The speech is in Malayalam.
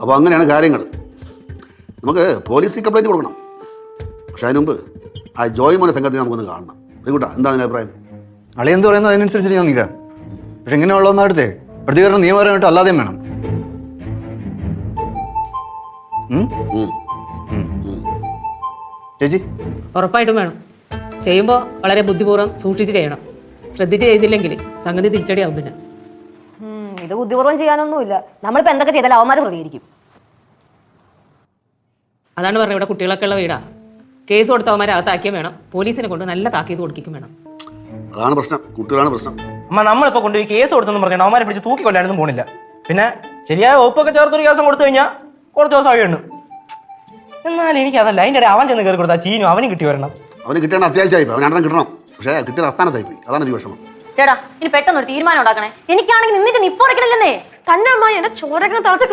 അപ്പോൾ അങ്ങനെയാണ് കാര്യങ്ങൾ. നമുക്ക് പോലീസിൽ കംപ്ലൈൻറ്റ് കൊടുക്കണം. പക്ഷേ അതിന് മുമ്പ് ആ ജോയ് മോനെ സംഘത്തിന് നമുക്കൊന്ന് കാണണം. കൂട്ടാ, എന്താണ് നിന്റെ അഭിപ്രായം? അളി എന്ത് പറയുന്നത് അതിനനുസരിച്ച് ഞാൻ നിൽക്കാം. പക്ഷെ ഇങ്ങനെയുള്ളതെന്ന് അടുത്തേ പ്രതികരണം നിയമപരമായിട്ട് അല്ലാതെയും വേണം. ചേച്ചി ഉറപ്പായിട്ടും വേണം. ചെയ്യുമ്പോൾ വളരെ ബുദ്ധിപൂർവ്വം സൂക്ഷിച്ച് ചെയ്യണം. ശ്രദ്ധിച്ച് ചെയ്തില്ലെങ്കിൽ സംഗതി തിരിച്ചടിയാവും. പിന്നെ ഇത് ബുദ്ധിപൂർവ്വം ചെയ്യാനൊന്നുമില്ല. നമ്മളിപ്പോൾ എന്തൊക്കെ ചെയ്താലും അവന്മാർ പ്രതികരിക്കും. അതാണ് പറഞ്ഞത്, ഇവിടെ കുട്ടികളൊക്കെ ഉള്ള വീടാ. കേസ് കൊടുത്ത അവന്മാരെ അകത്താക്കിയും വേണം. പോലീസിനെ കൊണ്ട് നല്ല താക്കീത് കൊടുക്കും വേണം. അതാണ് പ്രശ്നം, കുട്ടികളാണ് പ്രശ്നം. അമ്മ നമ്മളിപ്പോൾ കൊണ്ടുപോയി കേസ് കൊടുത്തെന്ന് പറഞ്ഞാൽ അവന്മാരെ പിടിച്ച് തൂക്കി കൊല്ലാനൊന്നും പോണില്ല. പിന്നെ ശരിയായ വകുപ്പൊക്കെ ചേർത്തൊരു കേസം കൊടുത്തു കഴിഞ്ഞാൽ കുറച്ച് ദിവസം കഴിയുന്നു. എന്നാലും എനിക്ക് അതല്ല, അതിൻ്റെ ഇടയിൽ അവൻ ചെന്ന് കയറി കൊടുത്താൽ ചീനും അവനും കിട്ടി വരണം. അവന് കിട്ടേണ്ട അത്യാവശ്യമായി, അവൻ രണ്ടെണ്ണം കിട്ടണം. പക്ഷേ കിട്ടിയത് അസ്ഥാനത്തായി പോയി. അതാണ് ഒരു വിഷമം. ചേട്ടാ ഇനി പെട്ടെന്നൊരു തീരുമാനം ഉണ്ടാക്കണേ. എനിക്കാണെങ്കിൽ നിന്നിട്ട് നിപ്പോറക്കണില്ലെന്നേ. തന്നെ അമ്മ എന്നെ ചോരങ്ങനെ തളച്ച്